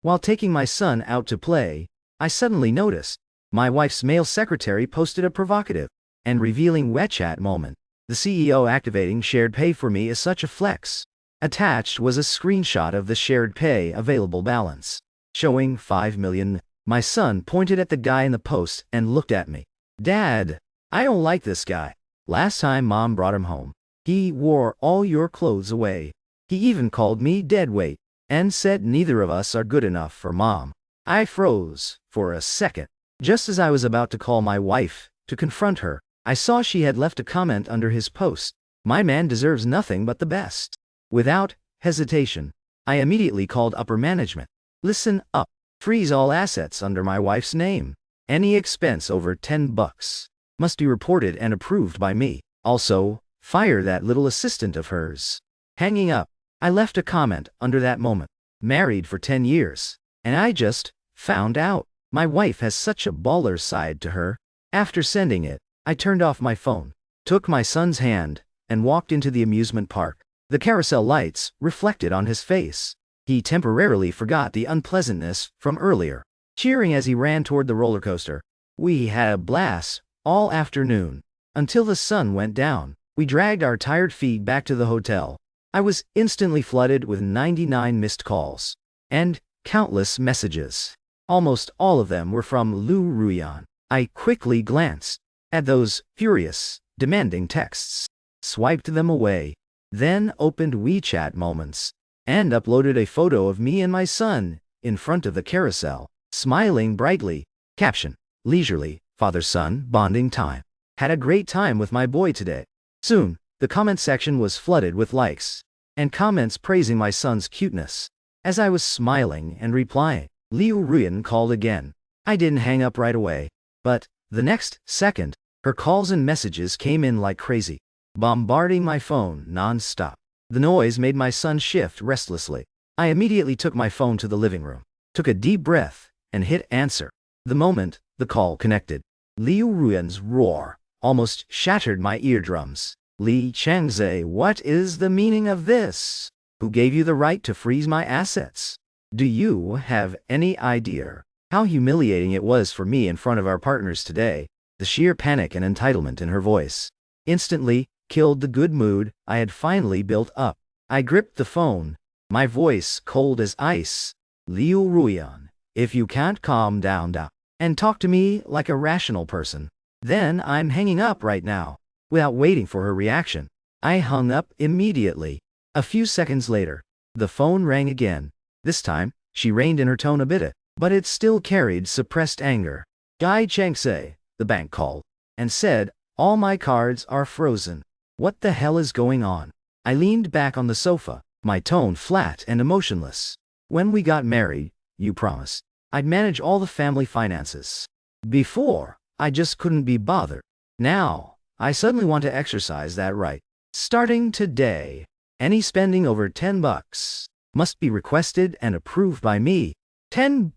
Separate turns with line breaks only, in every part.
While taking my son out to play, I suddenly noticed my wife's mail secretary posted a provocative and revealing WeChat moment. The CEO activating shared pay for me is such a flex. Attached was a screenshot of the shared pay available balance, showing 5 million. My son pointed at the guy in the post and looked at me. Dad, I don't like this guy. Last time Mom brought him home, he wore all your clothes away. He even called me deadweight and said neither of us are good enough for Mom. I froze for a second. Just as I was about to call my wife to confront her, I saw she had left a comment under his post. My man deserves nothing but the best. Without hesitation, I immediately called upper management. Listen up. Freeze all assets under my wife's name. Any expense over $10 must be reported and approved by me. Also, fire that little assistant of hers. Hanging up, I left a comment under that moment. Married for 10 years, and I just found out. My wife has such a baller side to her. After sending it, I turned off my phone, took my son's hand, and walked into the amusement park. The carousel lights reflected on his face. He temporarily forgot the unpleasantness from earlier, cheering as he ran toward the roller coaster. We had a blast all afternoon, until the sun went down. We dragged our tired feet back to the hotel. I was instantly flooded with 99 missed calls and countless messages. Almost all of them were from Liu Ruyan. I quickly glanced at those furious, demanding texts, swiped them away, then opened WeChat Moments, and uploaded a photo of me and my son in front of the carousel, smiling brightly. Caption: leisurely, father-son bonding time. Had a great time with my boy today. Soon, the comment section was flooded with likes and comments praising my son's cuteness. As I was smiling and replying, Liu Ruyan called again. I didn't hang up right away, but the next second, her calls and messages came in like crazy, bombarding my phone non-stop. The noise made my son shift restlessly. I immediately took my phone to the living room, took a deep breath, and hit answer. The moment the call connected, Liu Ruyan's roar almost shattered my eardrums. Li Changze, what is the meaning of this? Who gave you the right to freeze my assets? Do you have any idea how humiliating it was for me in front of our partners today? The sheer panic and entitlement in her voice instantly killed the good mood I had finally built up. I gripped the phone, my voice cold as ice. Liu Ruyan, if you can't calm down and talk to me like a rational person, then I'm hanging up right now. Without waiting for her reaction, I hung up immediately. A few seconds later, the phone rang again. This time, she reined in her tone a bit, but it still carried suppressed anger. Guy Changse, the bank called, and said, all my cards are frozen. What the hell is going on? I leaned back on the sofa, my tone flat and emotionless. When we got married, you promised I'd manage all the family finances. Before, I just couldn't be bothered. Now, I suddenly want to exercise that right. Starting today, any spending over $10 must be requested and approved by me. $10?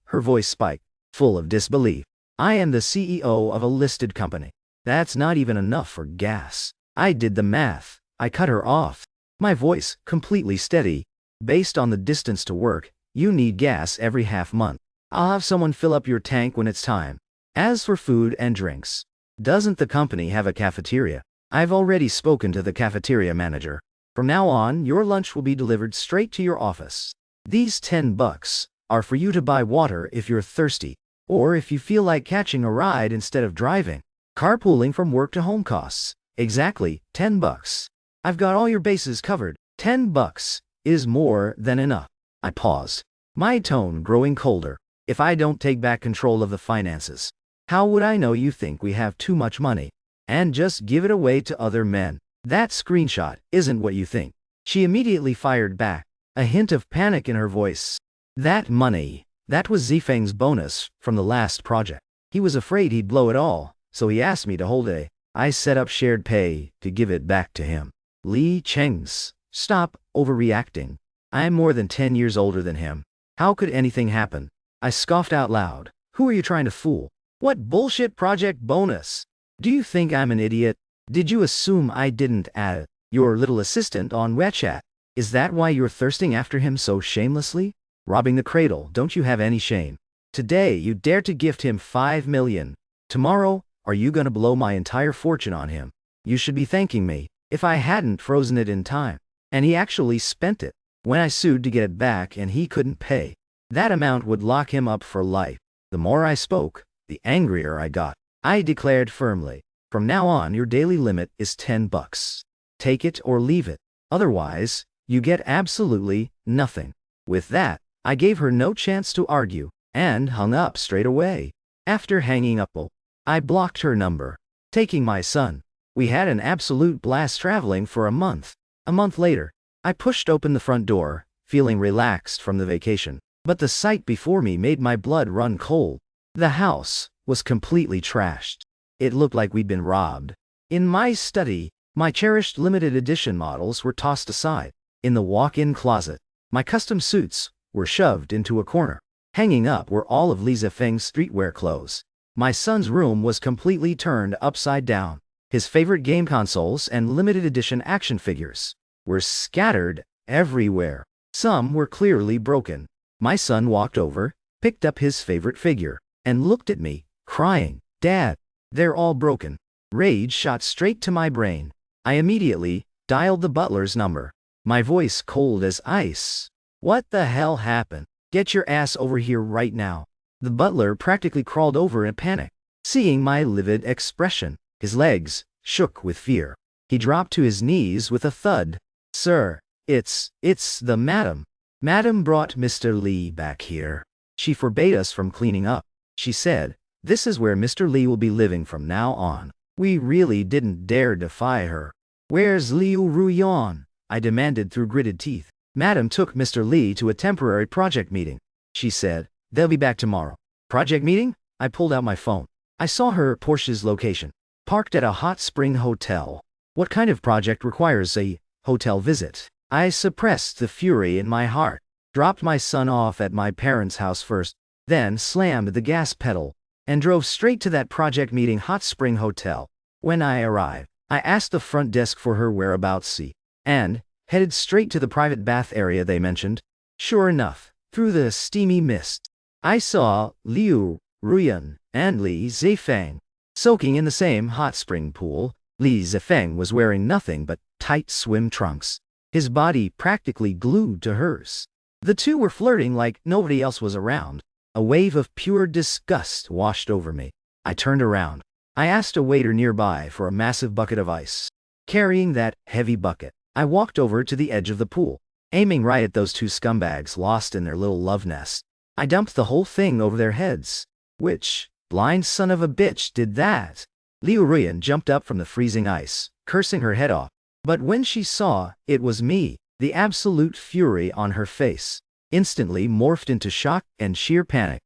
Her voice spiked, full of disbelief. I am the CEO of a listed company. That's not even enough for gas. I did the math. I cut her off, my voice completely steady. Based on the distance to work, you need gas every half month. I'll have someone fill up your tank when it's time. As for food and drinks, doesn't the company have a cafeteria? I've already spoken to the cafeteria manager. From now on, your lunch will be delivered straight to your office. These $10 are for you to buy water if you're thirsty, or if you feel like catching a ride instead of driving. Carpooling from work to home costs exactly $10. I've got all your bases covered. $10 is more than enough. I paused, my tone growing colder. If I don't take back control of the finances, how would I know you think we have too much money and just give it away to other men? That screenshot isn't what you think. She immediately fired back, a hint of panic in her voice. That money, that was Zifeng's bonus from the last project. He was afraid he'd blow it all, so he asked me to hold it. I set up shared pay to give it back to him. Li Cheng's, stop overreacting. I'm more than 10 years older than him. How could anything happen? I scoffed out loud. Who are you trying to fool? What bullshit project bonus? Do you think I'm an idiot? Did you assume I didn't add your little assistant on WeChat? Is that why you're thirsting after him so shamelessly? Robbing the cradle, don't you have any shame? Today, you dare to gift him 5 million. Tomorrow, are you gonna blow my entire fortune on him? You should be thanking me, if I hadn't frozen it in time. And he actually spent it. When I sued to get it back and he couldn't pay, that amount would lock him up for life. The more I spoke, the angrier I got. I declared firmly, from now on your daily limit is $10. Take it or leave it. Otherwise, you get absolutely nothing. With that, I gave her no chance to argue, and hung up straight away. After hanging up, I blocked her number. Taking my son, we had an absolute blast traveling for a month. A month later, I pushed open the front door, feeling relaxed from the vacation. But the sight before me made my blood run cold. The house was completely trashed. It looked like we'd been robbed. In my study, my cherished limited edition models were tossed aside. In the walk-in closet, my custom suits were shoved into a corner. Hanging up were all of Nhi Recap's streetwear clothes. My son's room was completely turned upside down. His favorite game consoles and limited edition action figures were scattered everywhere. Some were clearly broken. My son walked over, picked up his favorite figure, and looked at me, crying, "Dad, they're all broken." Rage shot straight to my brain. I immediately dialed the butler's number, my voice cold as ice. "What the hell happened? Get your ass over here right now." The butler practically crawled over in panic. Seeing my livid expression, his legs shook with fear. He dropped to his knees with a thud. "Sir, it's the madam. Madam brought Mr. Lee back here. She forbade us from cleaning up. She said, this is where Mr. Lee will be living from now on." We really didn't dare defy her. "Where's Liu Ruyan?" I demanded through gritted teeth. "Madam took Mr. Lee to a temporary project meeting. She said, they'll be back tomorrow." "Project meeting?" I pulled out my phone. I saw her Porsche's location, parked at a hot spring hotel. What kind of project requires a hotel visit? I suppressed the fury in my heart, dropped my son off at my parents' house first, then slammed the gas pedal, and drove straight to that project meeting hot spring hotel. When I arrived, I asked the front desk for her whereabouts and headed straight to the private bath area they mentioned. Sure enough, through the steamy mist, I saw Liu Ruyan and Nhi Recap soaking in the same hot spring pool. Nhi Recap was wearing nothing but tight swim trunks, his body practically glued to hers. The two were flirting like nobody else was around. A wave of pure disgust washed over me. I turned around. I asked a waiter nearby for a massive bucket of ice. Carrying that heavy bucket, I walked over to the edge of the pool, aiming right at those two scumbags lost in their little love nest. I dumped the whole thing over their heads. Which blind son of a bitch did that? Liu Ruyan jumped up from the freezing ice, cursing her head off. But when she saw it was me, the absolute fury on her face instantly morphed into shock and sheer panic.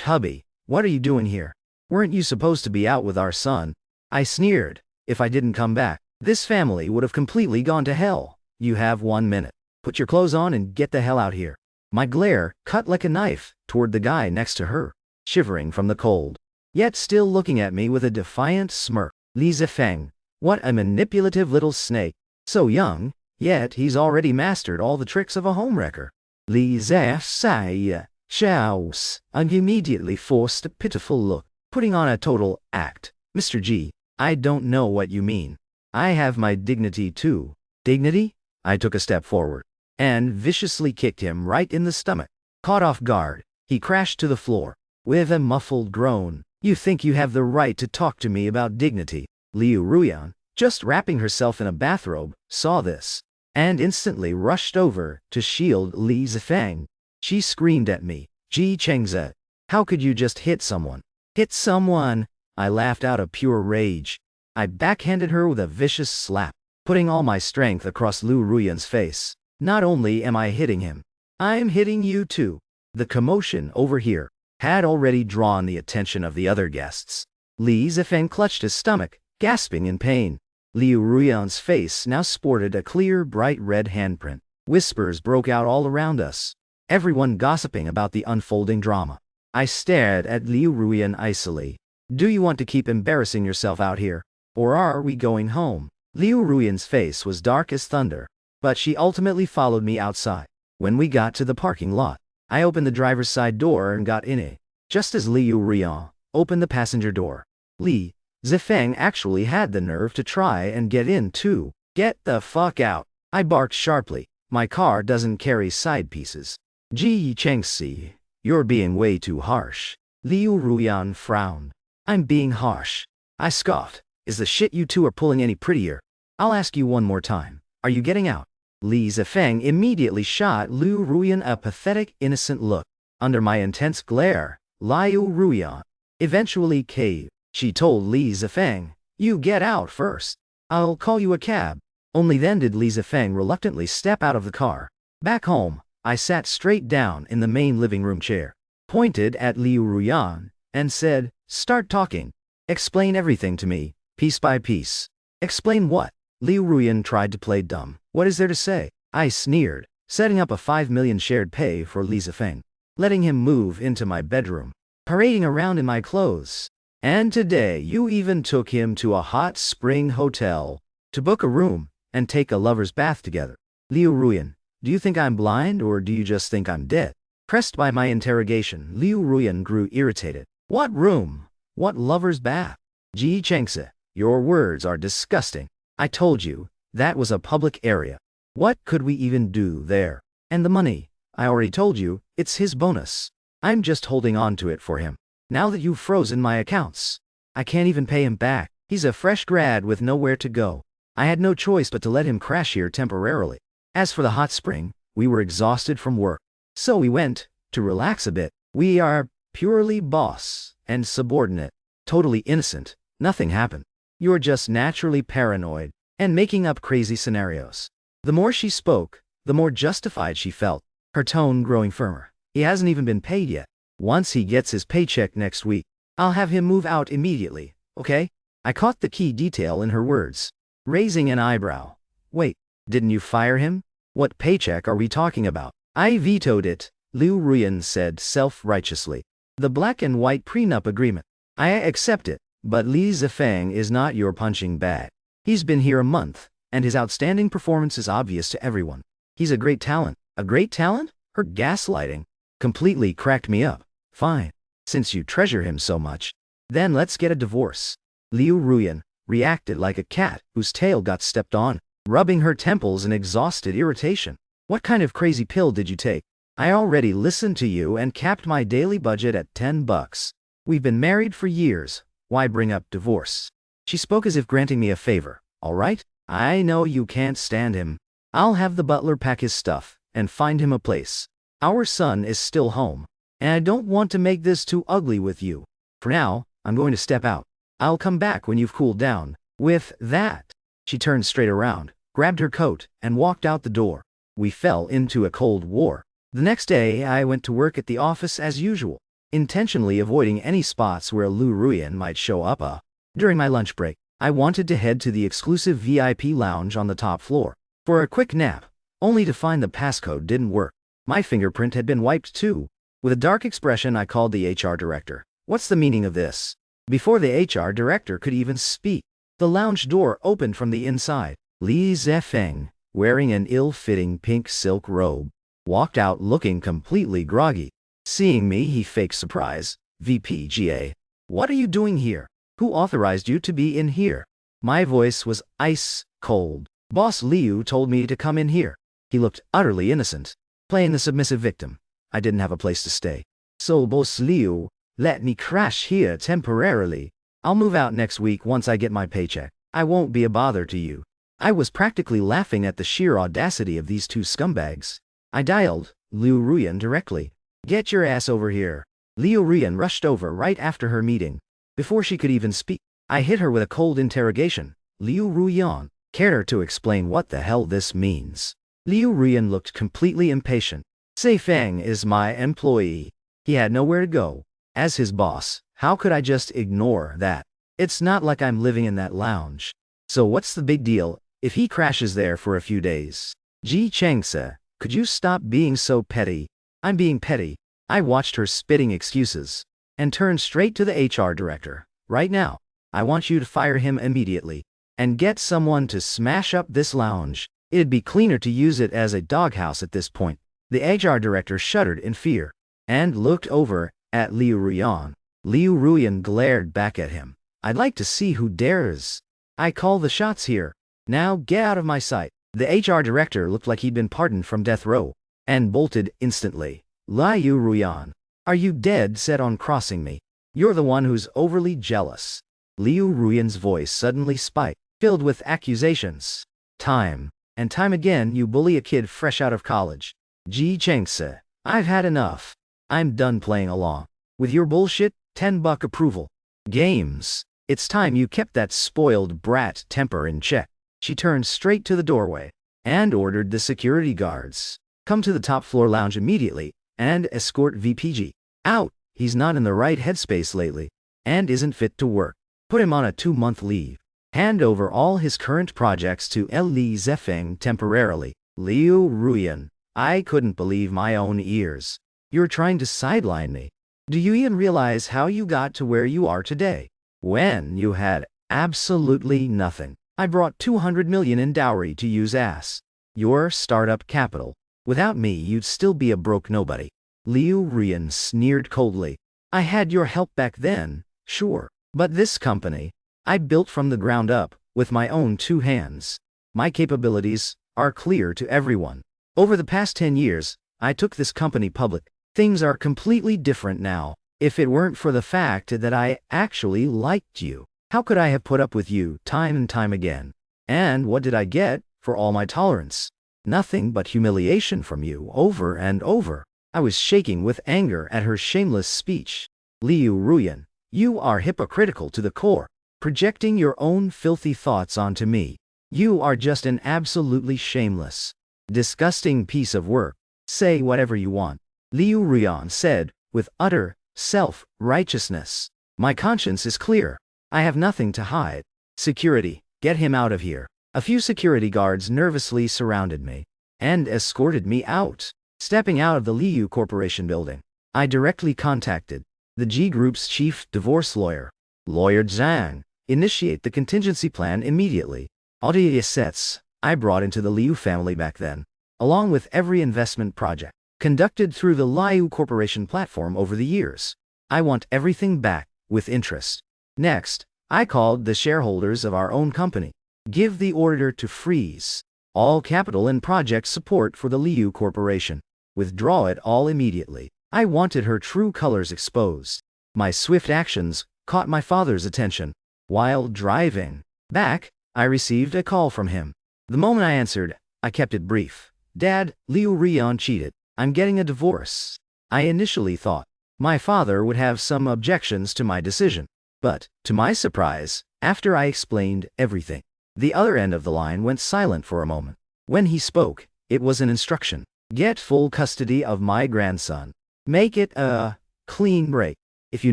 "Hubby, what are you doing here? Weren't you supposed to be out with our son?" I sneered. "If I didn't come back, this family would have completely gone to hell. You have 1 minute. Put your clothes on and get the hell out here." My glare cut like a knife toward the guy next to her, shivering from the cold, yet still looking at me with a defiant smirk. Nhi Recap, what a manipulative little snake. So young, yet he's already mastered all the tricks of a homewrecker. Nhi Recap shouts, and immediately forced a pitiful look, putting on a total act. "Mr. G, I don't know what you mean. I have my dignity too." "Dignity?" I took a step forward, and viciously kicked him right in the stomach. Caught off guard, he crashed to the floor. With a muffled groan, "You think you have the right to talk to me about dignity?" Liu Ruyan, just wrapping herself in a bathrobe, saw this, and instantly rushed over to shield Nhi Recap. She screamed at me, "Ji Chengze, how could you just hit someone?" "Hit someone?" I laughed out of pure rage. I backhanded her with a vicious slap, putting all my strength across Liu Ruyan's face. "Not only am I hitting him, I'm hitting you too." The commotion over here had already drawn the attention of the other guests. Nhi Recap clutched his stomach, gasping in pain. Liu Ruyan's face now sported a clear, bright red handprint. Whispers broke out all around us, everyone gossiping about the unfolding drama. I stared at Liu Ruyan icily. "Do you want to keep embarrassing yourself out here? Or are we going home?" Liu Ruyan's face was dark as thunder, but she ultimately followed me outside. When we got to the parking lot, I opened the driver's side door and got in it, just as Liu Ruyan opened the passenger door. Li Zifeng actually had the nerve to try and get in too. Get the fuck out, I barked sharply. My car doesn't carry side pieces. Ji Chengxi, you're being way too harsh. Liu Ruyan frowned. I'm being harsh, I scoffed. Is the shit you two are pulling any prettier? I'll ask you one more time. Are you getting out? Li Zifeng immediately shot Liu Ruyan a pathetic, innocent look. Under my intense glare, Liu Ruyan eventually caved. She told Li Zifeng, you get out first. I'll call you a cab. Only then did Li Zifeng reluctantly step out of the car. Back home, I sat straight down in the main living room chair, pointed at Liu Ruyan, and said, start talking. Explain everything to me, piece by piece. Explain what? Liu Ruyan tried to play dumb. What is there to say? I sneered, setting up a 5 million shared pay for Li Zifeng, letting him move into my bedroom, parading around in my clothes. And today you even took him to a hot spring hotel to book a room and take a lover's bath together. Liu Ruyan, do you think I'm blind or do you just think I'm dead? Pressed by my interrogation, Liu Ruyan grew irritated. What room? What lover's bath? Ji Chengxi, your words are disgusting. I told you, that was a public area. What could we even do there? And the money, I already told you, it's his bonus. I'm just holding on to it for him. Now that you've frozen my accounts, I can't even pay him back. He's a fresh grad with nowhere to go. I had no choice but to let him crash here temporarily. As for the hot spring, we were exhausted from work, so we went to relax a bit. We are purely boss and subordinate, totally innocent. Nothing happened. You're just naturally paranoid and making up crazy scenarios. The more she spoke, the more justified she felt, her tone growing firmer. He hasn't even been paid yet. Once he gets his paycheck next week, I'll have him move out immediately, okay? I caught the key detail in her words, raising an eyebrow. Wait, didn't you fire him? What paycheck are we talking about? I vetoed it, Liu Ruyan said self-righteously. The black and white prenup agreement. I accept it, but Li Zifeng is not your punching bag. He's been here a month, and his outstanding performance is obvious to everyone. He's a great talent. A great talent? Her gaslighting completely cracked me up. Fine. Since you treasure him so much, then let's get a divorce. Liu Ruyan reacted like a cat whose tail got stepped on, rubbing her temples in exhausted irritation. What kind of crazy pill did you take? I already listened to you and capped my daily budget at $10. We've been married for years. Why bring up divorce? She spoke as if granting me a favor. All right? I know you can't stand him. I'll have the butler pack his stuff and find him a place. Our son is still home, and I don't want to make this too ugly with you. For now, I'm going to step out. I'll come back when you've cooled down. With that, she turned straight around, grabbed her coat, and walked out the door. We fell into a cold war. The next day, I went to work at the office as usual, intentionally avoiding any spots where Liu Ruyan might show up. During my lunch break, I wanted to head to the exclusive VIP lounge on the top floor for a quick nap, only to find the passcode didn't work. My fingerprint had been wiped too. With a dark expression, I called the HR director. What's the meaning of this? Before the HR director could even speak, the lounge door opened from the inside. Li Zifeng, wearing an ill-fitting pink silk robe, walked out looking completely groggy. Seeing me, he faked surprise. VPGA. What are you doing here? Who authorized you to be in here? My voice was ice cold. Boss Liu told me to come in here. He looked utterly innocent, playing the submissive victim. I didn't have a place to stay. So Boss Liu let me crash here temporarily. I'll move out next week once I get my paycheck. I won't be a bother to you. I was practically laughing at the sheer audacity of these two scumbags. I dialed Liu Ruyan directly. Get your ass over here. Liu Ruyan rushed over right after her meeting. Before she could even speak, I hit her with a cold interrogation. Liu Ruyan, care to explain what the hell this means? Liu Ruyan looked completely impatient. Zifeng is my employee. He had nowhere to go. As his boss, how could I just ignore that? It's not like I'm living in that lounge. So what's the big deal if he crashes there for a few days? Ji Chengxi, could you stop being so petty? I'm being petty. I watched her spitting excuses and turned straight to the HR director. Right now, I want you to fire him immediately and get someone to smash up this lounge. It'd be cleaner to use it as a doghouse at this point. The HR director shuddered in fear and looked over at Liu Ruyan. Liu Ruyan glared back at him. I'd like to see who dares. I call the shots here. Now get out of my sight. The HR director looked like he'd been pardoned from death row and bolted instantly. Liu Ruyan, are you dead set on crossing me? You're the one who's overly jealous. Liu Ruyan's voice suddenly spiked, filled with accusations. Time and time again you bully a kid fresh out of college. Ji Chengse, I've had enough. I'm done playing along with your bullshit, $10 approval games. It's time you kept that spoiled brat temper in check. She turned straight to the doorway and ordered the security guards. Come to the top floor lounge immediately and escort VPG out. He's not in the right headspace lately and isn't fit to work. Put him on a 2-month leave. Hand over all his current projects to Li Zefeng temporarily. Liu Ruyan, I couldn't believe my own ears. You're trying to sideline me. Do you even realize how you got to where you are today? When you had absolutely nothing. I brought 200 million in dowry to use as your startup capital. Without me, you'd still be a broke nobody. Liu Ruyan sneered coldly. I had your help back then, sure. But this company, I built from the ground up, with my own 2 hands. My capabilities are clear to everyone. Over the past 10 years, I took this company public. Things are completely different now. If it weren't for the fact that I actually liked you, how could I have put up with you time and time again? And what did I get for all my tolerance? Nothing but humiliation from you over and over. I was shaking with anger at her shameless speech. Liu Ruyan, you are hypocritical to the core, projecting your own filthy thoughts onto me. You are just an absolutely shameless, disgusting piece of work. Say whatever you want. Liu Ruyan said, with utter self-righteousness. My conscience is clear. I have nothing to hide. Security, get him out of here. A few security guards nervously surrounded me and escorted me out. Stepping out of the Liu Corporation building, I directly contacted the G Group's chief divorce lawyer, Lawyer Zhang. Initiate the contingency plan immediately. All the assets I brought into the Liu family back then, along with every investment project conducted through the Liu Corporation platform over the years. I want everything back, with interest. Next, I called the shareholders of our own company. Give the order to freeze all capital and project support for the Liu Corporation. Withdraw it all immediately. I wanted her true colors exposed. My swift actions caught my father's attention. While driving back, I received a call from him. The moment I answered, I kept it brief. Dad, Liu Ruyan cheated. I'm getting a divorce. I initially thought my father would have some objections to my decision. But, to my surprise, after I explained everything, the other end of the line went silent for a moment. When he spoke, it was an instruction. Get full custody of my grandson. Make it a clean break. If you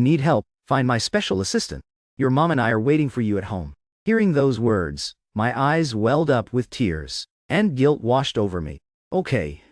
need help, find my special assistant. Your mom and I are waiting for you at home. Hearing those words, my eyes welled up with tears, and guilt washed over me. Okay.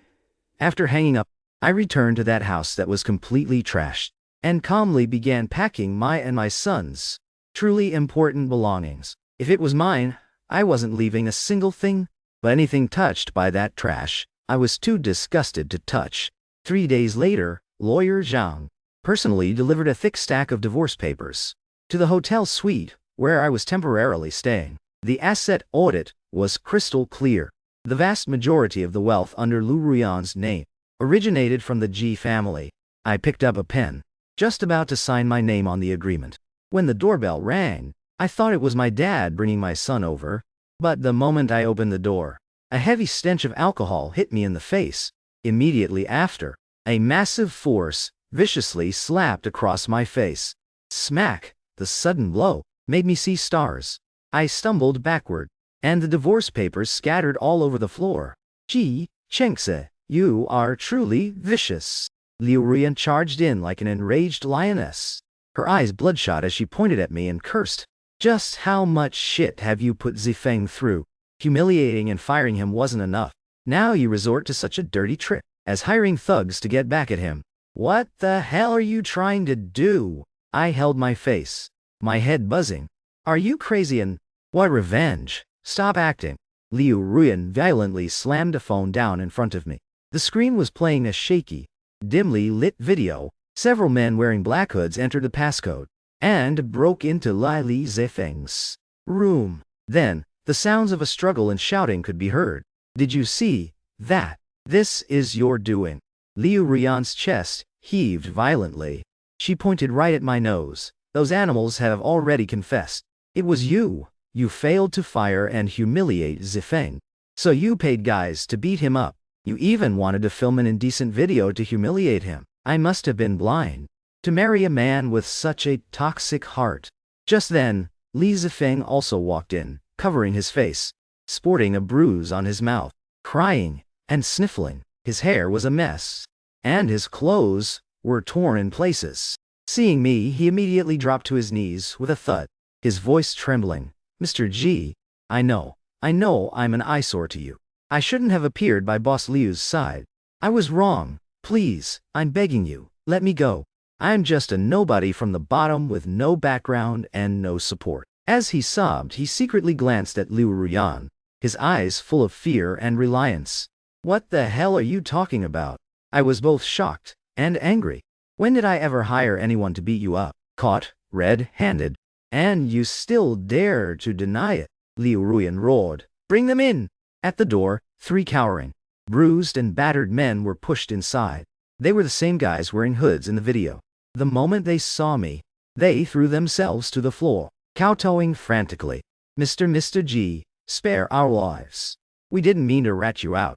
After hanging up, I returned to that house that was completely trashed, and calmly began packing my and my son's truly important belongings. If it was mine, I wasn't leaving a single thing, but anything touched by that trash, I was too disgusted to touch. 3 days later, Lawyer Zhang personally delivered a thick stack of divorce papers to the hotel suite where I was temporarily staying. The asset audit was crystal clear. The vast majority of the wealth under Liu Ruyan's name originated from the Ji family. I picked up a pen, just about to sign my name on the agreement. When the doorbell rang, I thought it was my dad bringing my son over. But the moment I opened the door, a heavy stench of alcohol hit me in the face. Immediately after, a massive force viciously slapped across my face. Smack! The sudden blow made me see stars. I stumbled backward, and the divorce papers scattered all over the floor. Ji Chengse, you are truly vicious. Liu Ruyan charged in like an enraged lioness, her eyes bloodshot as she pointed at me and cursed. Just how much shit have you put Zifeng through? Humiliating and firing him wasn't enough. Now you resort to such a dirty trick as hiring thugs to get back at him. What the hell are you trying to do? I held my face, my head buzzing. Are you crazy? And what revenge? Stop acting. Liu Ruyan violently slammed a phone down in front of me. The screen was playing a shaky, dimly lit video. Several men wearing black hoods entered the passcode and broke into Li Zifeng's room. Then, the sounds of a struggle and shouting could be heard. Did you see that? This is your doing. Liu Ruyan's chest heaved violently. She pointed right at my nose. Those animals have already confessed. It was you. You failed to fire and humiliate Zifeng. So you paid guys to beat him up. You even wanted to film an indecent video to humiliate him. I must have been blind to marry a man with such a toxic heart. Just then, Li Zifeng also walked in, covering his face, sporting a bruise on his mouth, crying and sniffling. His hair was a mess, and his clothes were torn in places. Seeing me, he immediately dropped to his knees with a thud, his voice trembling. Mr. G, I know I'm an eyesore to you. I shouldn't have appeared by Boss Liu's side. I was wrong. Please, I'm begging you, let me go. I'm just a nobody from the bottom with no background and no support. As he sobbed, he secretly glanced at Liu Ruyan, his eyes full of fear and reliance. What the hell are you talking about? I was both shocked and angry. When did I ever hire anyone to beat you up? Caught red-handed. And you still dare to deny it? Liu Ruyan roared. Bring them in! At the door, 3 cowering, bruised and battered men were pushed inside. They were the same guys wearing hoods in the video. The moment they saw me, they threw themselves to the floor, kowtowing frantically. Mr. G, spare our lives. We didn't mean to rat you out.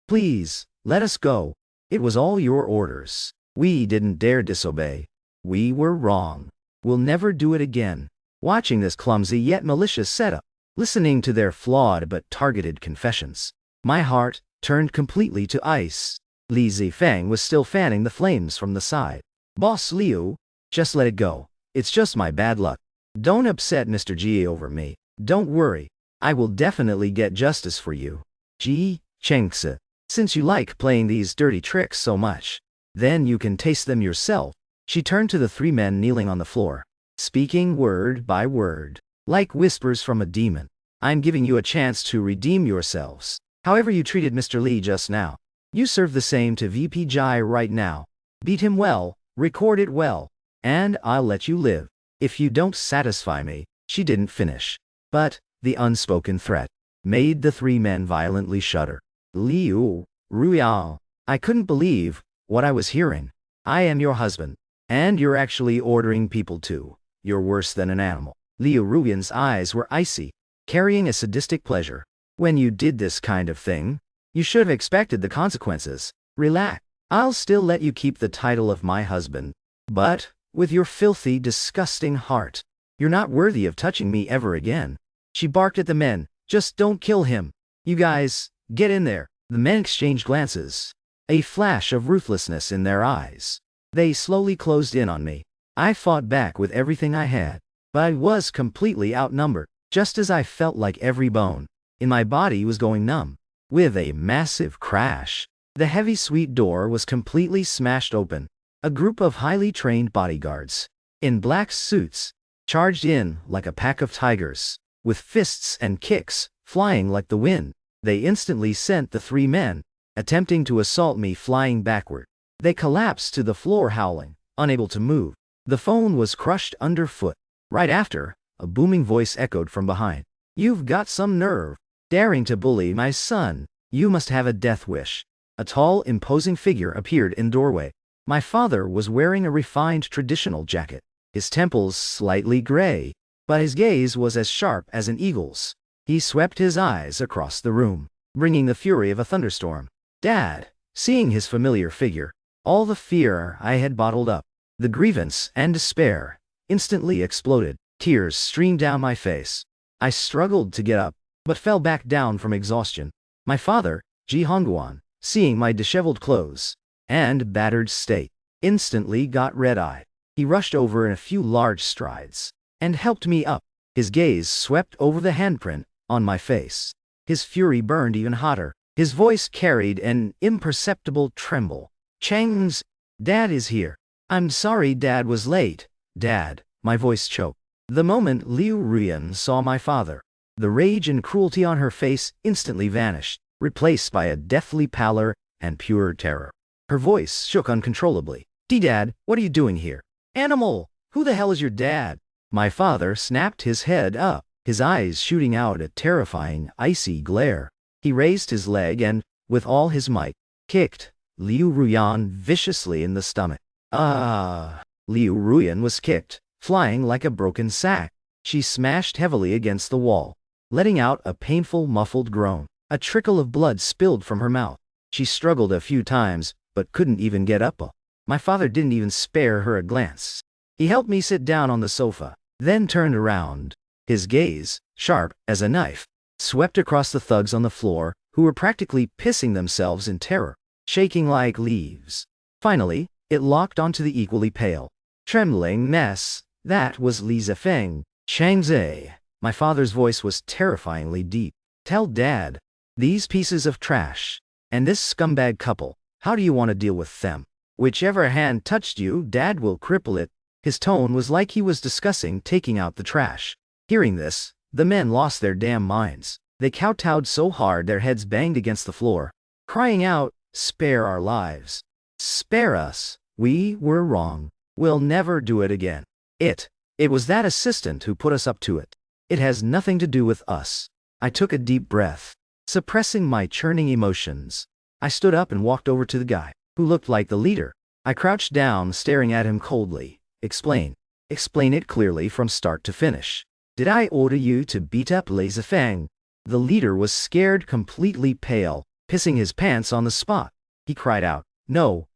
Please, let us go. It was all your orders. We didn't dare disobey. We were wrong. We'll never do it again. Watching this clumsy yet malicious setup, listening to their flawed but targeted confessions, my heart turned completely to ice. Li Zifeng was still fanning the flames from the side. Boss Liu, just let it go. It's just my bad luck. Don't upset Mr. G over me. Don't worry. I will definitely get justice for you. Ji Chengse, since you like playing these dirty tricks so much, then you can taste them yourself. She turned to the 3 men kneeling on the floor, speaking word by word, like whispers from a demon. I'm giving you a chance to redeem yourselves. However you treated Mr. Li just now, you serve the same to VP Jai right now. Beat him well, record it well, and I'll let you live. If you don't satisfy me, she didn't finish. But the unspoken threat made the 3 men violently shudder. Liu Ruyan, I couldn't believe what I was hearing. I am your husband, and you're actually ordering people to. You're worse than an animal. Liu Ruyan's eyes were icy, carrying a sadistic pleasure. When you did this kind of thing, you should have expected the consequences. Relax. I'll still let you keep the title of my husband, but with your filthy, disgusting heart, you're not worthy of touching me ever again. She barked at the men. Just don't kill him. You guys, get in there. The men exchanged glances, a flash of ruthlessness in their eyes. They slowly closed in on me. I fought back with everything I had, but I was completely outnumbered, just as I felt like every bone in my body was going numb. With a massive crash, the heavy suite door was completely smashed open. A group of highly trained bodyguards, in black suits, charged in like a pack of tigers, with fists and kicks flying like the wind. They instantly sent the 3 men attempting to assault me flying backward. They collapsed to the floor howling, unable to move. The phone was crushed underfoot. Right after, a booming voice echoed from behind. You've got some nerve, daring to bully my son. You must have a death wish. A tall, imposing figure appeared in the doorway. My father was wearing a refined traditional jacket, his temples slightly gray, but his gaze was as sharp as an eagle's. He swept his eyes across the room, bringing the fury of a thunderstorm. Dad, seeing his familiar figure, all the fear I had bottled up, the grievance and despair, instantly exploded. Tears streamed down my face. I struggled to get up, but fell back down from exhaustion. My father, Ji Hongguan, seeing my disheveled clothes and battered state, instantly got red-eyed. He rushed over in a few large strides and helped me up. His gaze swept over the handprint on my face. His fury burned even hotter. His voice carried an imperceptible tremble. Chang's dad is here. I'm sorry Dad was late. Dad, my voice choked. The moment Liu Ruyan saw my father, the rage and cruelty on her face instantly vanished. replaced by a deathly pallor and pure terror. Her voice shook uncontrollably. "Dad, what are you doing here? Animal! Who the hell is your dad?" My father snapped his head up, his eyes shooting out a terrifying, icy glare. He raised his leg and, with all his might, kicked Liu Ruyan viciously in the stomach. Liu Ruyan was kicked, flying like a broken sack. She smashed heavily against the wall, letting out a painful, muffled groan. A trickle of blood spilled from her mouth. She struggled a few times, but couldn't even get up. My father didn't even spare her a glance. He helped me sit down on the sofa, then turned around. His gaze, sharp as a knife, swept across the thugs on the floor, who were practically pissing themselves in terror, shaking like leaves. Finally, it locked onto the equally pale, trembling mess. That was Li Zifeng. Changze. My father's voice was terrifyingly deep. "Tell Dad. These pieces of trash. And this scumbag couple. How do you want to deal with them? Whichever hand touched you, Dad will cripple it." His tone was like he was discussing taking out the trash. Hearing this, the men lost their damn minds. They kowtowed so hard their heads banged against the floor, crying out, "Spare our lives. Spare us. We were wrong. We'll never do it again. It was that assistant who put us up to it. It has nothing to do with us." I took a deep breath, suppressing my churning emotions. I stood up and walked over to the guy, who looked like the leader. I crouched down, staring at him coldly. "Explain. Explain it clearly from start to finish. Did I order you to beat up Li Zifeng?" The leader was scared, completely pale, pissing his pants on the spot. He cried out, No,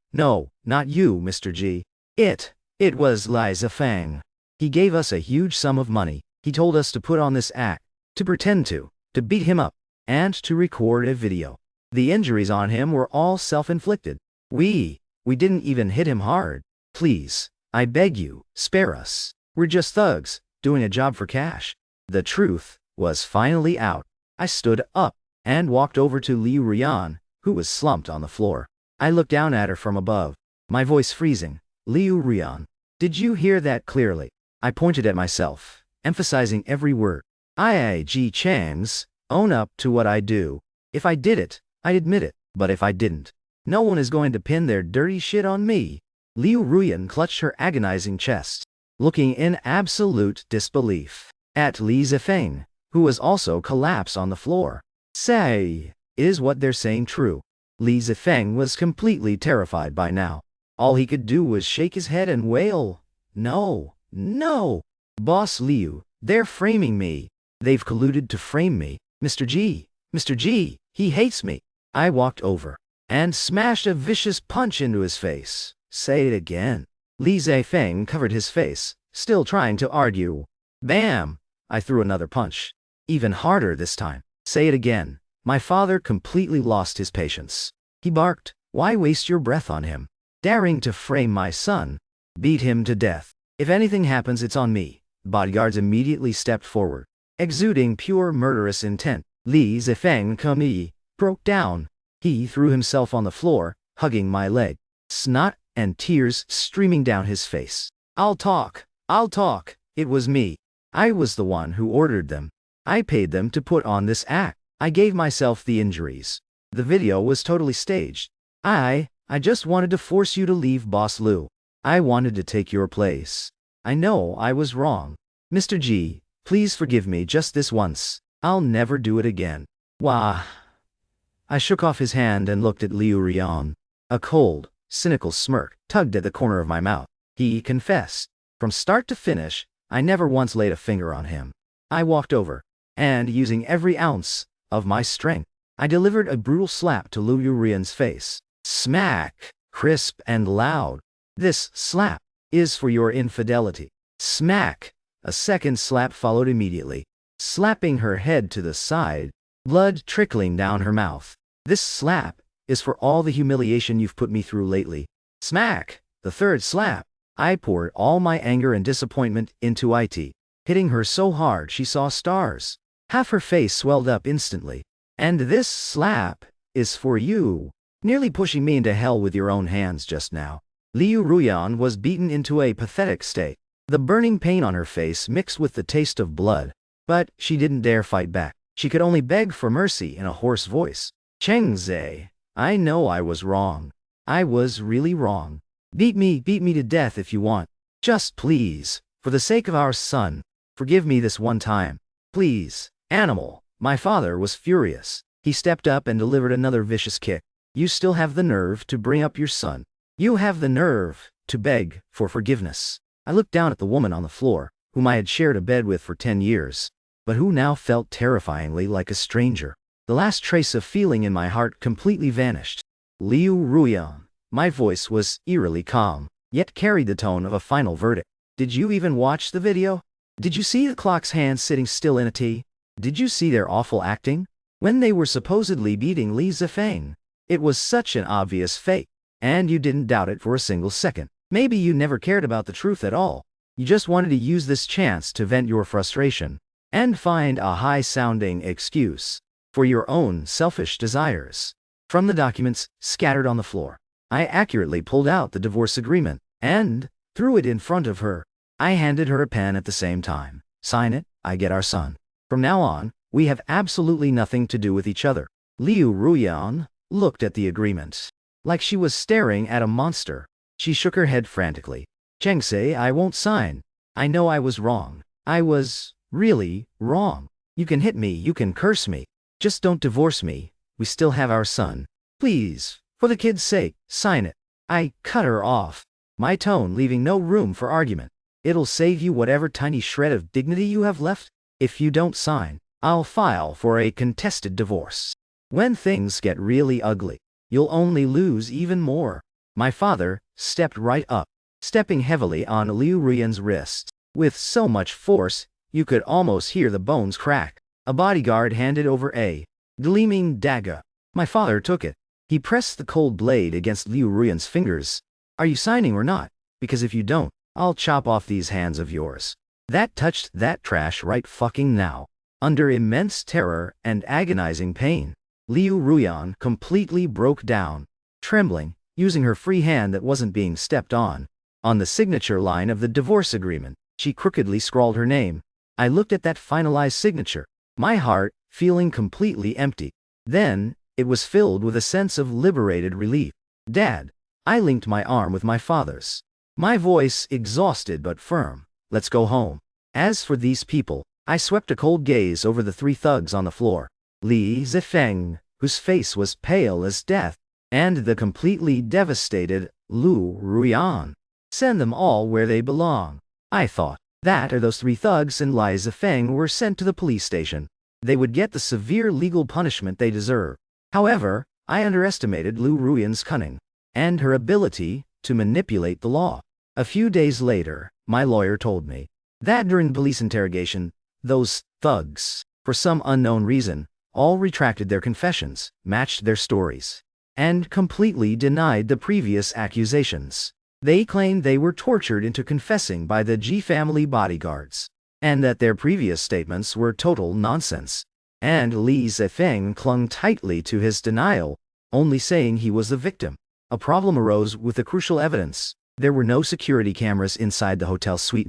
not you, Mr. G. It was Li Zifeng. He gave us a huge sum of money. He told us to put on this act, to pretend to beat him up, and to record a video. The injuries on him were all self-inflicted. We didn't even hit him hard. Please, I beg you, spare us. We're just thugs, doing a job for cash." The truth was finally out. I stood up and walked over to Liu Ruyan, who was slumped on the floor. I looked down at her from above, my voice freezing. "Liu Ruyan, did you hear that clearly?" I pointed at myself, emphasizing every word. "I.G. Chang's, own up to what I do. If I did it, I'd admit it. But if I didn't, no one is going to pin their dirty shit on me." Liu Ruyan clutched her agonizing chest, looking in absolute disbelief at Li Zifeng, who was also collapsed on the floor. "Say, is what they're saying true?" Li Zifeng was completely terrified by now. All he could do was shake his head and wail, No. Boss Liu, they're framing me. They've colluded to frame me. Mr. G, he hates me." I walked over and smashed a vicious punch into his face. "Say it again." Li Zifeng covered his face, still trying to argue. Bam! I threw another punch, even harder this time. "Say it again." My father completely lost his patience. He barked, "Why waste your breath on him? Daring to frame my son? Beat him to death. If anything happens, it's on me." Bodyguards immediately stepped forward, exuding pure murderous intent. Li Zifeng broke down. He threw himself on the floor, hugging my leg, snot and tears streaming down his face. I'll talk. It was me. I was the one who ordered them. I paid them to put on this act. I gave myself the injuries. The video was totally staged. I just wanted to force you to leave, Boss Liu. I wanted to take your place. I know I was wrong. Mr. G, please forgive me just this once. I'll never do it again. Wah. I shook off his hand and looked at Liu Ruyan. A cold, cynical smirk tugged at the corner of my mouth. He confessed. From start to finish, I never once laid a finger on him. I walked over, and using every ounce of my strength, I delivered a brutal slap to Liu Ruyan's face. Smack! Crisp and loud. "This slap is for your infidelity." Smack! A second slap followed immediately, slapping her head to the side, blood trickling down her mouth. "This slap is for all the humiliation you've put me through lately." Smack! The third slap. I poured all my anger and disappointment into it, hitting her so hard she saw stars. Half her face swelled up instantly. "And this slap is for you. Nearly pushing me into hell with your own hands just now." Liu Ruyan was beaten into a pathetic state, the burning pain on her face mixed with the taste of blood. But she didn't dare fight back. She could only beg for mercy in a hoarse voice. Chengze, I know I was wrong. I was really wrong. Beat me to death if you want. Just please, for the sake of our son, forgive me this one time. Please, animal. My father was furious. He stepped up and delivered another vicious kick. You still have the nerve to bring up your son. You have the nerve to beg for forgiveness. I looked down at the woman on the floor, whom I had shared a bed with for 10 years, but who now felt terrifyingly like a stranger. The last trace of feeling in my heart completely vanished. Liu Ruyan. My voice was eerily calm, yet carried the tone of a final verdict. Did you even watch the video? Did you see the clock's hands sitting still in a T? Did you see their awful acting? When they were supposedly beating Li Zifeng, it was such an obvious fake, and you didn't doubt it for a single second. Maybe you never cared about the truth at all. You just wanted to use this chance to vent your frustration and find a high-sounding excuse for your own selfish desires. From the documents scattered on the floor, I accurately pulled out the divorce agreement and threw it in front of her. I handed her a pen at the same time. Sign it, I get our son. From now on, we have absolutely nothing to do with each other. Liu Ruyan looked at the agreement like she was staring at a monster. She shook her head frantically. Chengse, I won't sign. I know I was wrong. I was really wrong. You can hit me, you can curse me. Just don't divorce me. We still have our son. Please, for the kid's sake, sign it. I cut her off, my tone leaving no room for argument. It'll save you whatever tiny shred of dignity you have left. If you don't sign, I'll file for a contested divorce. When things get really ugly, you'll only lose even more. My father stepped right up, stepping heavily on Liu Ruyan's wrist. With so much force, you could almost hear the bones crack. A bodyguard handed over a gleaming dagger. My father took it. He pressed the cold blade against Liu Ruyan's fingers. Are you signing or not? Because if you don't, I'll chop off these hands of yours. That touched that trash right fucking now. Under immense terror and agonizing pain, Liu Ruyan completely broke down, trembling, using her free hand that wasn't being stepped on. On the signature line of the divorce agreement, she crookedly scrawled her name. I looked at that finalized signature, my heart feeling completely empty. Then, it was filled with a sense of liberated relief. Dad, I linked my arm with my father's. My voice exhausted but firm. Let's go home. As for these people, I swept a cold gaze over the three thugs on the floor. Li Zifeng, whose face was pale as death, and the completely devastated Liu Ruyan. Send them all where they belong. I thought. That or those three thugs and Li Zifeng were sent to the police station. They would get the severe legal punishment they deserve. However, I underestimated Liu Ruyan's cunning and her ability to manipulate the law. A few days later, my lawyer told me that during police interrogation, those thugs, for some unknown reason, all retracted their confessions, matched their stories, and completely denied the previous accusations. They claimed they were tortured into confessing by the Ji family bodyguards, and that their previous statements were total nonsense. And Li Zifeng clung tightly to his denial, only saying he was the victim. A problem arose with the crucial evidence. There were no security cameras inside the hotel suite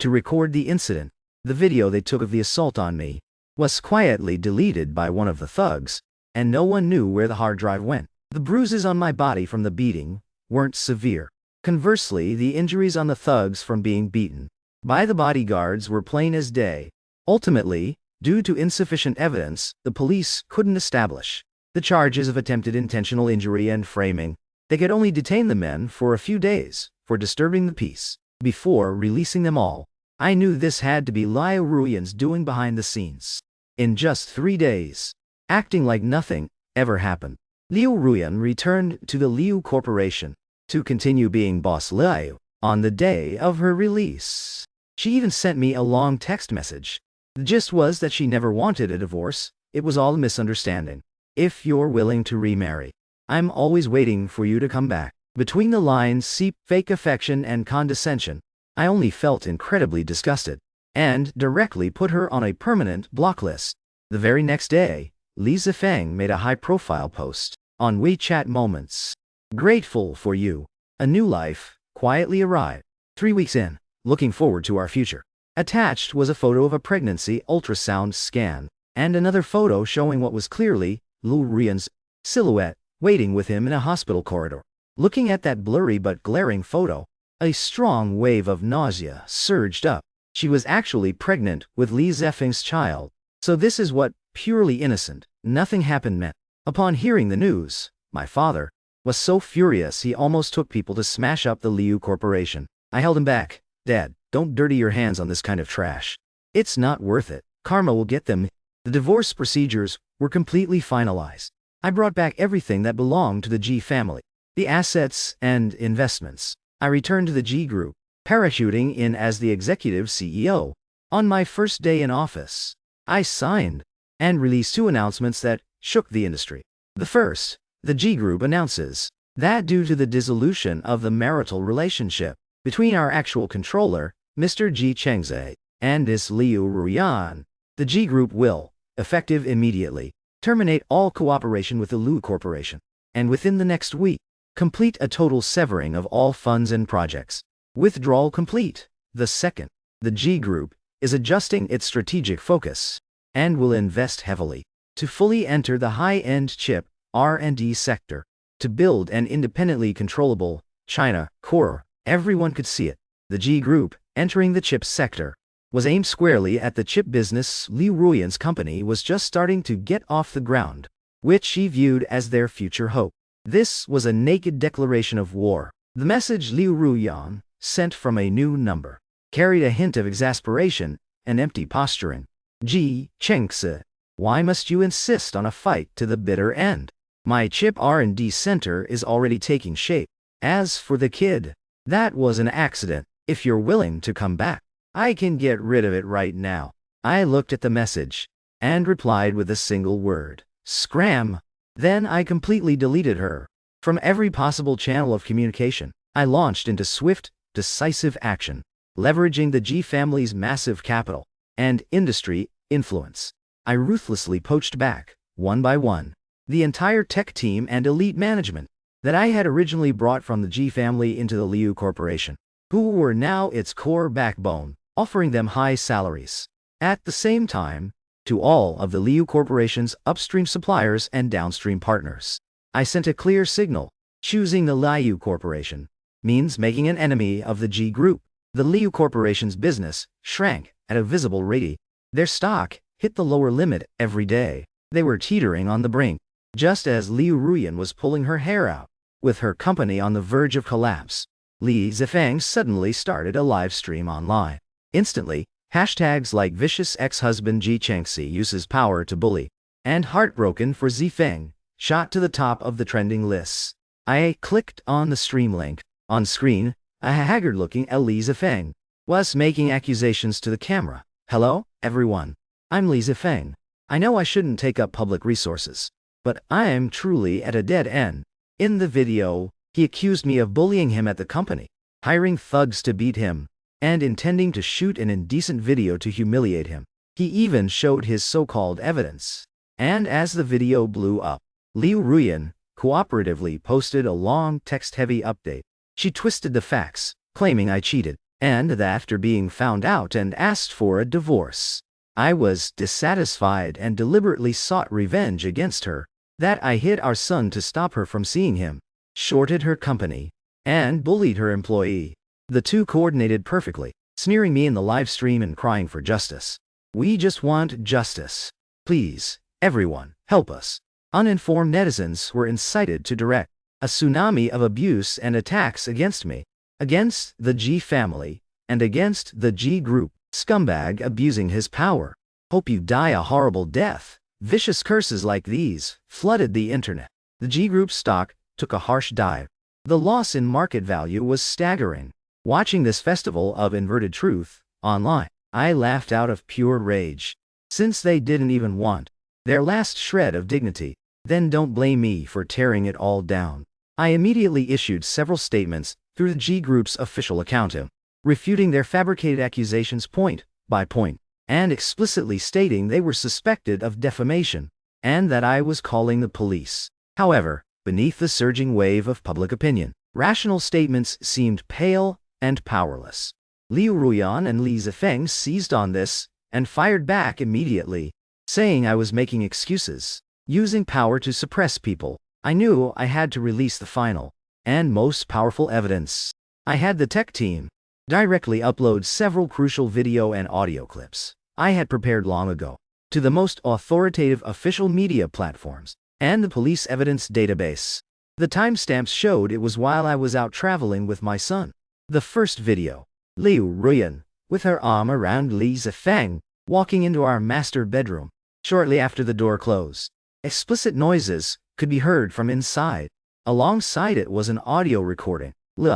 to record the incident. The video they took of the assault on me was quietly deleted by one of the thugs, and no one knew where the hard drive went. The bruises on my body from the beating weren't severe. Conversely, the injuries on the thugs from being beaten by the bodyguards were plain as day. Ultimately, due to insufficient evidence, the police couldn't establish the charges of attempted intentional injury and framing. They could only detain the men for a few days for disturbing the peace. Before releasing them all, I knew this had to be Liu Ruyan's doing behind the scenes. In just 3 days, acting like nothing ever happened, Liu Ruyan returned to the Liu Corporation to continue being Boss Liu. On the day of her release, she even sent me a long text message. The gist was that she never wanted a divorce. It was all a misunderstanding. If you're willing to remarry, I'm always waiting for you to come back. Between the lines seeped fake affection and condescension. I only felt incredibly disgusted, and directly put her on a permanent block list. The very next day, Li Zifeng made a high-profile post on WeChat Moments. Grateful for you. A new life quietly arrived. 3 weeks in, looking forward to our future. Attached was a photo of a pregnancy ultrasound scan, and another photo showing what was clearly Liu Ruyan's silhouette, waiting with him in a hospital corridor. Looking at that blurry but glaring photo, a strong wave of nausea surged up. She was actually pregnant with Li Zefeng's child. So this is what purely innocent, nothing happened meant. Upon hearing the news, my father was so furious he almost took people to smash up the Liu Corporation. I held him back. Dad, don't dirty your hands on this kind of trash. It's not worth it. Karma will get them. The divorce procedures were completely finalized. I brought back everything that belonged to the G family, the assets and investments. I returned to the G Group, parachuting in as the executive CEO. On my first day in office, I signed and released 2 announcements that shook the industry. The first, the G Group announces that due to the dissolution of the marital relationship between our actual controller, Mr. Ji Chengze, and this Liu Ruyan, the G Group will, effective immediately, terminate all cooperation with the Liu Corporation, and within the next week, complete a total severing of all funds and projects. Withdrawal complete. The second, the G Group is adjusting its strategic focus and will invest heavily to fully enter the high-end chip R&D sector to build an independently controllable China core. Everyone could see it. The G Group, entering the chip sector, was aimed squarely at the chip business. Liu Ruyan's company was just starting to get off the ground, which he viewed as their future hope. This was a naked declaration of war. The message Liu Ruyan sent from a new number carried a hint of exasperation and empty posturing. Ji Chengse, why must you insist on a fight to the bitter end? My chip R&D center is already taking shape. As for the kid, that was an accident. If you're willing to come back, I can get rid of it right now. I looked at the message and replied with a single word: scram. Then I completely deleted her from every possible channel of communication. I launched into swift, decisive action, leveraging the G family's massive capital and industry influence. I ruthlessly poached back, one by one, the entire tech team and elite management that I had originally brought from the G family into the Liu Corporation, who were now its core backbone, offering them high salaries. At the same time, to all of the Liu Corporation's upstream suppliers and downstream partners, I sent a clear signal. Choosing the Liu Corporation means making an enemy of the G Group. The Liu Corporation's business shrank at a visible rate. Their stock hit the lower limit every day. They were teetering on the brink, just as Liu Ruyan was pulling her hair out, with her company on the verge of collapse. Li Zefeng suddenly started a live stream online. Instantly, hashtags like "vicious ex-husband Ji Chengse uses power to bully" and "heartbroken for Zefeng" shot to the top of the trending lists. I clicked on the stream link. On screen, a haggard-looking Li Zefeng was making accusations to the camera. "Hello, everyone. I'm Li Zefeng. I know I shouldn't take up public resources, but I am truly at a dead end." In the video, he accused me of bullying him at the company, hiring thugs to beat him, and intending to shoot an indecent video to humiliate him. He even showed his so-called evidence. And as the video blew up, Liu Ruyan cooperatively posted a long text-heavy update. She twisted the facts, claiming I cheated, and that after being found out and asked for a divorce, I was dissatisfied and deliberately sought revenge against her, that I hid our son to stop her from seeing him, shorted her company, and bullied her employee. The two coordinated perfectly, sneering me in the live stream and crying for justice. "We just want justice. Please, everyone, help us." Uninformed netizens were incited to direct a tsunami of abuse and attacks against me, against the G family, and against the G Group. "Scumbag abusing his power. Hope you die a horrible death." Vicious curses like these flooded the internet. The G Group stock took a harsh dive. The loss in market value was staggering. Watching this festival of inverted truth online, I laughed out of pure rage. Since they didn't even want their last shred of dignity, then don't blame me for tearing it all down. I immediately issued several statements through the G Group's official account, refuting their fabricated accusations point by point, and explicitly stating they were suspected of defamation, and that I was calling the police. However, beneath the surging wave of public opinion, rational statements seemed pale and powerless. Liu Ruyan and Li Zefeng seized on this and fired back immediately, saying I was making excuses. using power to suppress people. I knew I had to release the final and most powerful evidence. I had the tech team directly upload several crucial video and audio clips I had prepared long ago to the most authoritative official media platforms and the police evidence database. The timestamps showed it was while I was out traveling with my son. The first video, Liu Ruyan, with her arm around Li Zifeng, walking into our master bedroom, shortly after the door closed. Explicit noises could be heard from inside. Alongside it was an audio recording. Li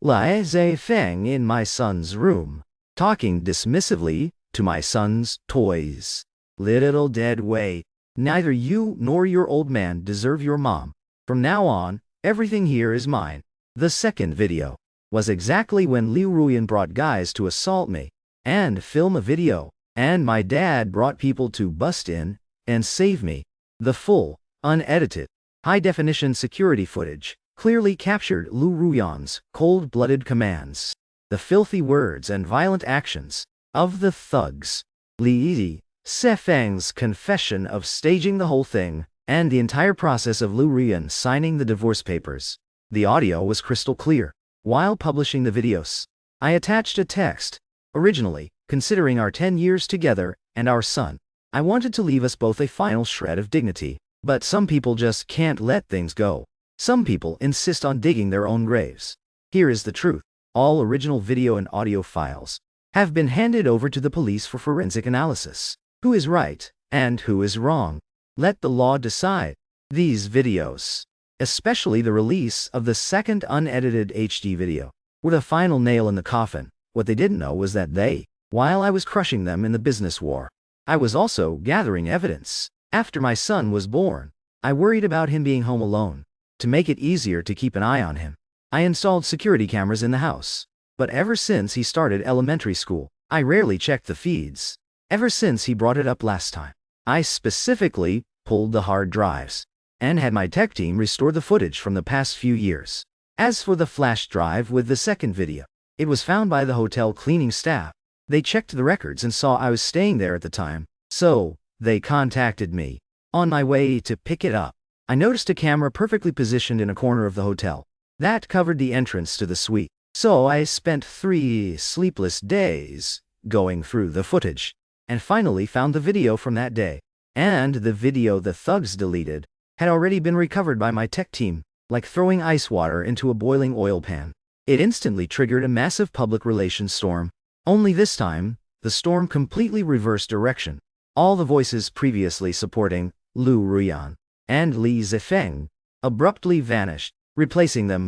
Zifeng in my son's room, talking dismissively to my son's toys. Little dead weight. Neither you nor your old man deserve your mom. From now on, everything here is mine. The second video was exactly when Liu Ruyan brought guys to assault me and film a video, and my dad brought people to bust in and save me. The full, unedited, high-definition security footage clearly captured Liu Ruyan's cold-blooded commands, the filthy words and violent actions of the thugs. Li Zifeng's confession of staging the whole thing, and the entire process of Liu Ruyan signing the divorce papers. The audio was crystal clear. While publishing the videos, I attached a text. Originally, considering our 10 years together and our son, I wanted to leave us both a final shred of dignity. But some people just can't let things go. Some people insist on digging their own graves. Here is the truth. All original video and audio files have been handed over to the police for forensic analysis. Who is right and who is wrong? Let the law decide. These videos, especially the release of the second unedited HD video, were the final nail in the coffin. What they didn't know was that while I was crushing them in the business war, I was also gathering evidence. After my son was born, I worried about him being home alone. To make it easier to keep an eye on him, I installed security cameras in the house. But ever since he started elementary school, I rarely checked the feeds. Ever since he brought it up last time, I specifically pulled the hard drives and had my tech team restore the footage from the past few years. As for the flash drive with the second video, it was found by the hotel cleaning staff. They checked the records and saw I was staying there at the time, so they contacted me. On my way to pick it up, I noticed a camera perfectly positioned in a corner of the hotel that covered the entrance to the suite. So I spent 3 sleepless days going through the footage and finally found the video from that day. And the video the thugs deleted had already been recovered by my tech team, like throwing ice water into a boiling oil pan. It instantly triggered a massive public relations storm. Only this time, the storm completely reversed direction. All the voices previously supporting Liu Ruyan and Li Zifeng abruptly vanished. Replacing them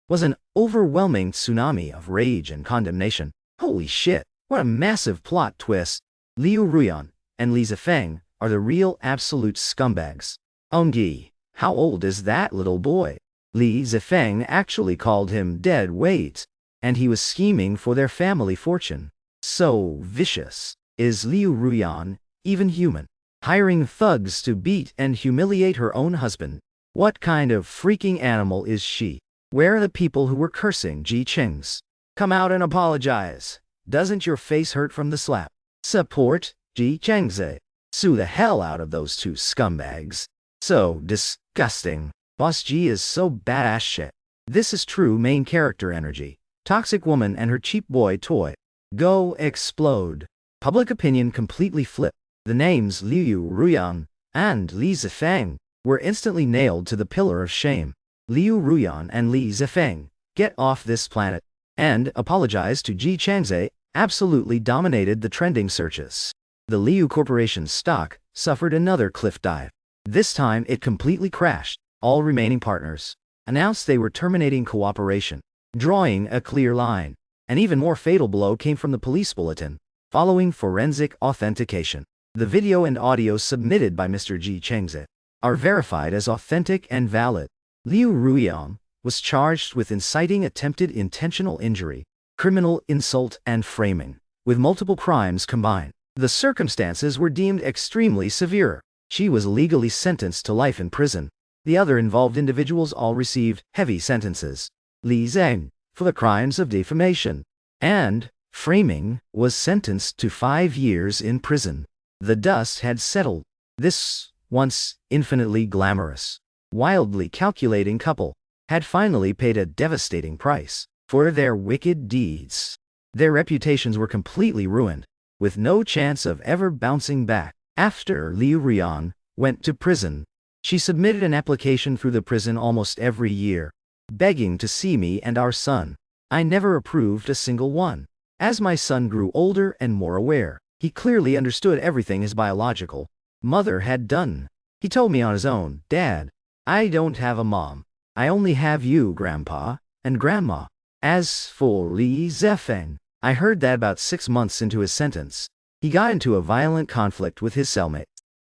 was an overwhelming tsunami of rage and condemnation. Holy shit, what a massive plot twist. Liu Ruyan and Li Zifeng are the real absolute scumbags. Ongi, how old is that little boy? Li Zifeng actually called him dead weight, and he was scheming for their family fortune. So vicious. Is Liu Ruyan even human? Hiring thugs to beat and humiliate her own husband. What kind of freaking animal is she? Where are the people who were cursing Ji Cheng's? Come out and apologize. Doesn't your face hurt from the slap? Support Ji Chengze. Sue the hell out of those 2 scumbags. So disgusting. Boss G is so badass shit. This is true main character energy. Toxic woman and her cheap boy toy. Go explode. Public opinion completely flipped. The names Liu Ruyan and Li Zifeng were instantly nailed to the pillar of shame. Liu Ruyan and Li Zifeng, get off this planet, and apologize to Ji Changze, absolutely dominated the trending searches. The Liu Corporation's stock suffered another cliff dive. This time it completely crashed. All remaining partners announced they were terminating cooperation, drawing a clear line. An even more fatal blow came from the police bulletin, following forensic authentication. The video and audio submitted by Mr. Ji Chengze are verified as authentic and valid. Liu Ruyan was charged with inciting attempted intentional injury, criminal insult and framing, with multiple crimes combined. The circumstances were deemed extremely severe. She was legally sentenced to life in prison. The other involved individuals all received heavy sentences. Li Zeng, for the crimes of defamation and framing, was sentenced to 5 years in prison. The dust had settled. This once infinitely glamorous, wildly calculating couple, had finally paid a devastating price for their wicked deeds. Their reputations were completely ruined, with no chance of ever bouncing back. After Liu Rian went to prison, she submitted an application through the prison almost every year, begging to see me and our son. I never approved a single one. As my son grew older and more aware, he clearly understood everything his biological mother had done. He told me on his own, "Dad, I don't have a mom. I only have you, Grandpa, and Grandma." As for Li Zefeng, I heard that about 6 months into his sentence, he got into a violent conflict with his cellmate.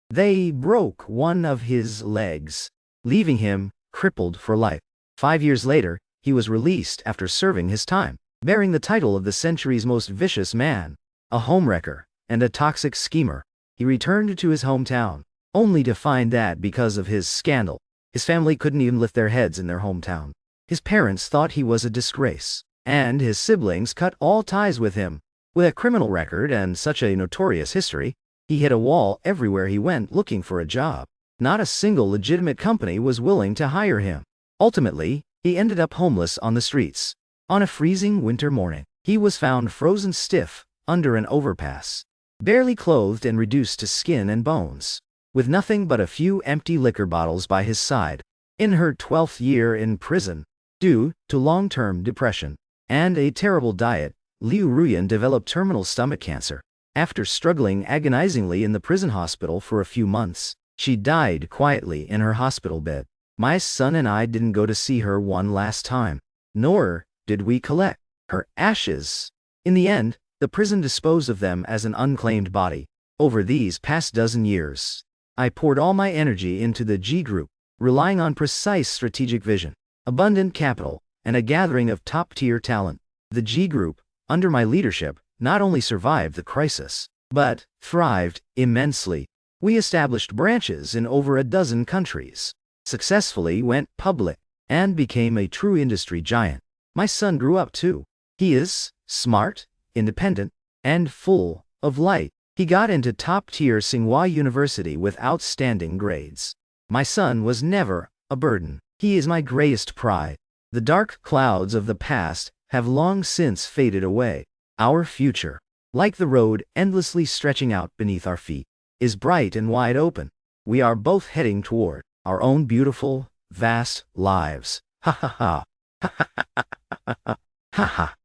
They broke one of his legs, leaving him crippled for life. 5 years later, he was released after serving his time, bearing the title of the century's most vicious man, a homewrecker, and a toxic schemer. He returned to his hometown, only to find that because of his scandal, his family couldn't even lift their heads in their hometown. His parents thought he was a disgrace, and his siblings cut all ties with him. With a criminal record and such a notorious history, he hit a wall everywhere he went looking for a job. Not a single legitimate company was willing to hire him. Ultimately, he ended up homeless on the streets. On a freezing winter morning, he was found frozen stiff under an overpass, barely clothed and reduced to skin and bones, with nothing but a few empty liquor bottles by his side. In her 12th year in prison, due to long-term depression and a terrible diet, Liu Ruyan developed terminal stomach cancer. After struggling agonizingly in the prison hospital for a few months, she died quietly in her hospital bed. My son and I didn't go to see her one last time, nor did we collect her ashes. In the end, the prison disposed of them as an unclaimed body. Over these past dozen years, I poured all my energy into the G Group, relying on precise strategic vision, abundant capital, and a gathering of top-tier talent. The G Group, under my leadership, not only survived the crisis, but thrived immensely. We established branches in over a dozen countries, successfully went public, and became a true industry giant. My son grew up too. He is smart, independent, and full of light. He got into top-tier Tsinghua University with outstanding grades. My son was never a burden. He is my greatest pride. The dark clouds of the past have long since faded away. Our future, like the road endlessly stretching out beneath our feet, is bright and wide open. We are both heading toward our own beautiful, vast lives. Ha ha ha. Ha ha ha ha ha ha.